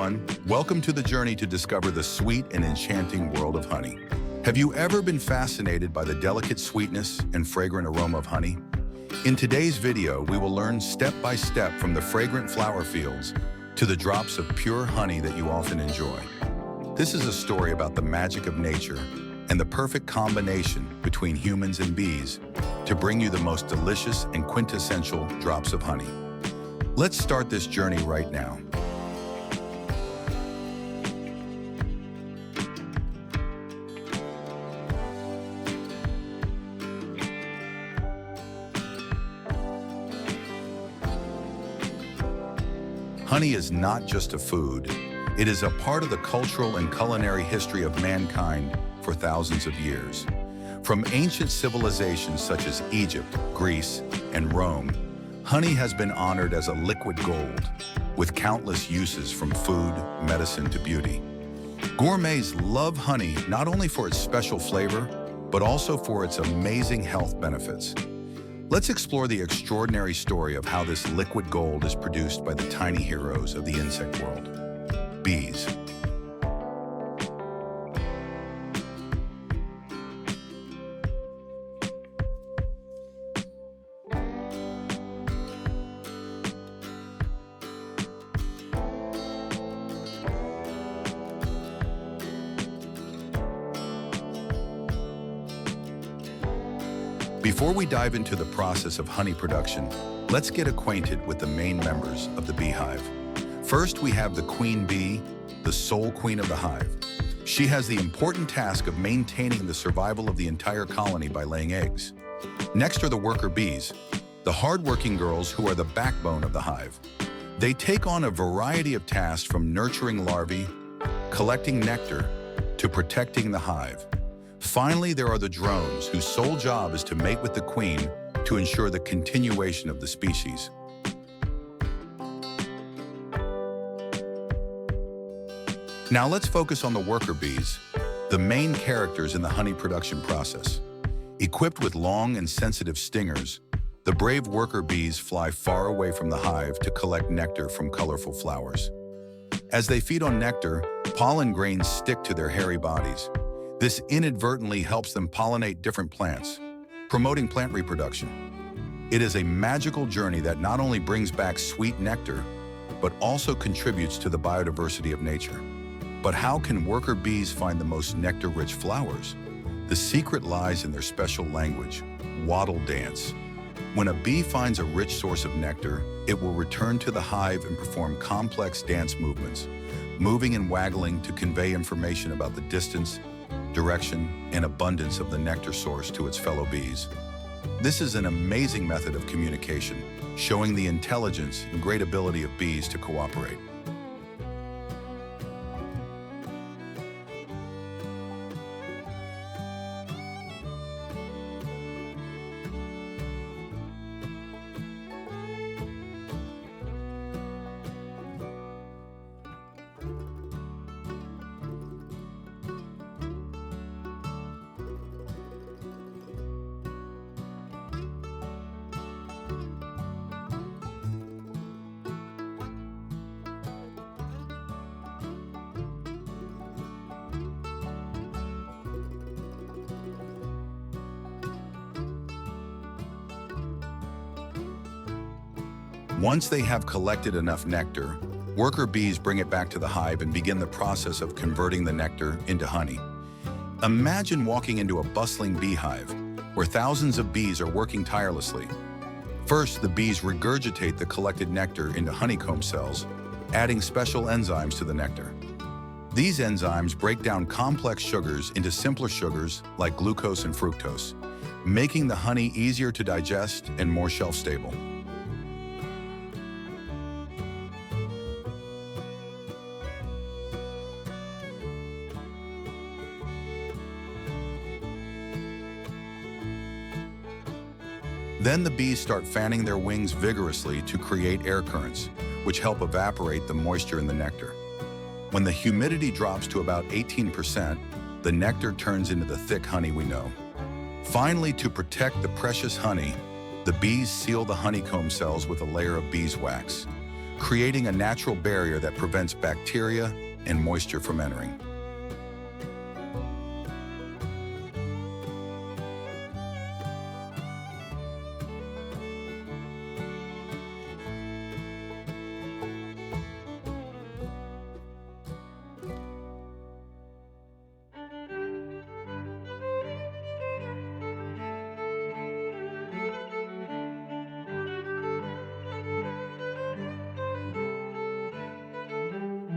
everyone. Welcome to the journey to discover the sweet and enchanting world of honey. Have you ever been fascinated by the delicate sweetness and fragrant aroma of honey? In today's video, we will learn step by step from the fragrant flower fields to the drops of pure honey that you often enjoy. This is a story about the magic of nature and the perfect combination between humans and bees to bring you the most delicious and quintessential drops of honey. Let's start this journey right now. Honey is not just a food, it is a part of the cultural and culinary history of mankind for thousands of years. From ancient civilizations such as Egypt, Greece, and Rome, honey has been honored as a liquid gold, with countless uses from food, medicine, to beauty. Gourmets love honey not only for its special flavor, but also for its amazing health benefits. Let's explore the extraordinary story of how this liquid gold is produced by the tiny heroes of the insect world, bees. Before we dive into the process of honey production, let's get acquainted with the main members of the beehive. First, we have the queen bee, the sole queen of the hive. She has the important task of maintaining the survival of the entire colony by laying eggs. Next are the worker bees, the hardworking girls who are the backbone of the hive. They take on a variety of tasks from nurturing larvae, collecting nectar, to protecting the hive. Finally, there are the drones, whose sole job is to mate with the queen to ensure the continuation of the species. Now let's focus on the worker bees, the main characters in the honey production process. Equipped with long and sensitive stingers, the brave worker bees fly far away from the hive to collect nectar from colorful flowers. As they feed on nectar, pollen grains stick to their hairy bodies. This inadvertently helps them pollinate different plants, promoting plant reproduction. It is a magical journey that not only brings back sweet nectar, but also contributes to the biodiversity of nature. But how can worker bees find the most nectar-rich flowers? The secret lies in their special language, Waddle Dance. When a bee finds a rich source of nectar, it will return to the hive and perform complex dance movements, moving and waggling to convey information about the distance, direction, and abundance of the nectar source to its fellow bees. This is an amazing method of communication, showing the intelligence and great ability of bees to cooperate. Once they have collected enough nectar, worker bees bring it back to the hive and begin the process of converting the nectar into honey. Imagine walking into a bustling beehive where thousands of bees are working tirelessly. First, the bees regurgitate the collected nectar into honeycomb cells, adding special enzymes to the nectar. These enzymes break down complex sugars into simpler sugars like glucose and fructose, making the honey easier to digest and more shelf-stable. Then the bees start fanning their wings vigorously to create air currents, which help evaporate the moisture in the nectar. When the humidity drops to about 18%, the nectar turns into the thick honey we know. Finally, to protect the precious honey, the bees seal the honeycomb cells with a layer of beeswax. creating a natural barrier that prevents bacteria and moisture from entering.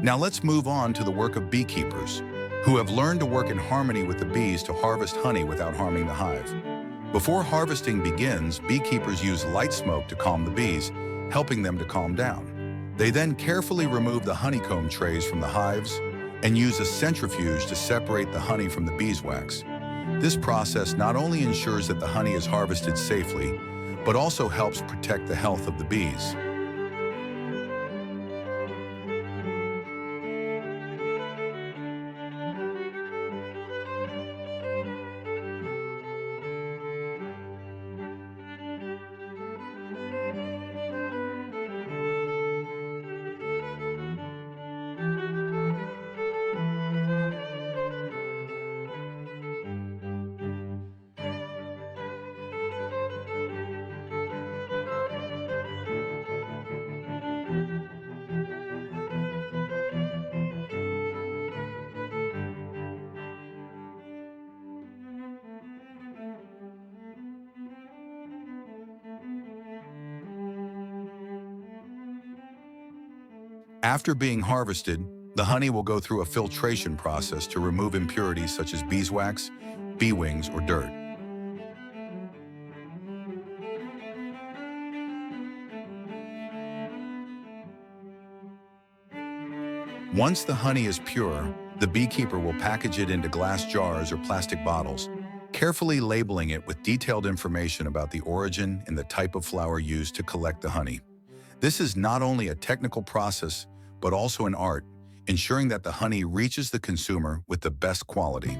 Now let's move on to the work of beekeepers, who have learned to work in harmony with the bees to harvest honey without harming the hive. Before harvesting begins, beekeepers use light smoke to calm the bees, helping them to calm down. They then carefully remove the honeycomb trays from the hives and use a centrifuge to separate the honey from the beeswax. This process not only ensures that the honey is harvested safely, but also helps protect the health of the bees. After being harvested, the honey will go through a filtration process to remove impurities such as beeswax, bee wings, or dirt. Once the honey is pure, the beekeeper will package it into glass jars or plastic bottles, carefully labeling it with detailed information about the origin and the type of flower used to collect the honey. This is not only a technical process, but also an art, ensuring that the honey reaches the consumer with the best quality.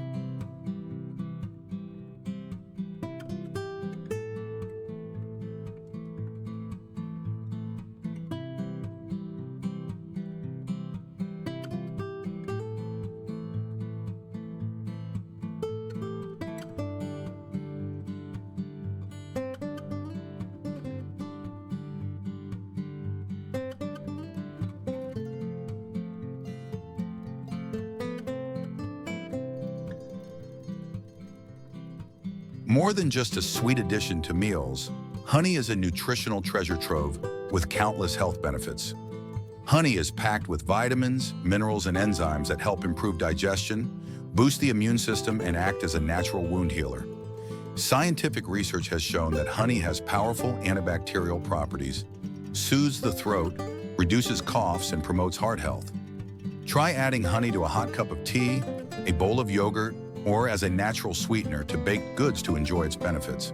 More than just a sweet addition to meals, honey is a nutritional treasure trove with countless health benefits. Honey is packed with vitamins, minerals, and enzymes that help improve digestion, boost the immune system, and act as a natural wound healer. Scientific research has shown that honey has powerful antibacterial properties, soothes the throat, reduces coughs, and promotes heart health. Try adding honey to a hot cup of tea, a bowl of yogurt, or as a natural sweetener to baked goods to enjoy its benefits.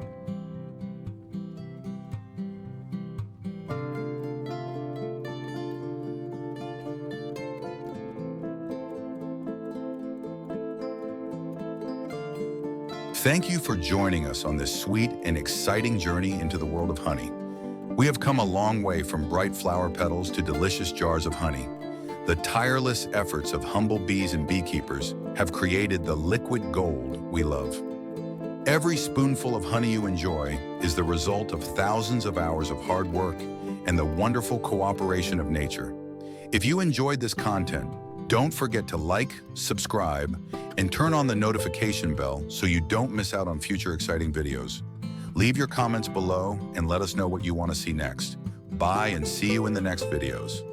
Thank you for joining us on this sweet and exciting journey into the world of honey. We have come a long way from bright flower petals to delicious jars of honey. The tireless efforts of humble bees and beekeepers have created the liquid gold we love. Every spoonful of honey you enjoy is the result of thousands of hours of hard work and the wonderful cooperation of nature. If you enjoyed this content, don't forget to like, subscribe, and turn on the notification bell so you don't miss out on future exciting videos. Leave your comments below and let us know what you want to see next. Bye and see you in the next videos.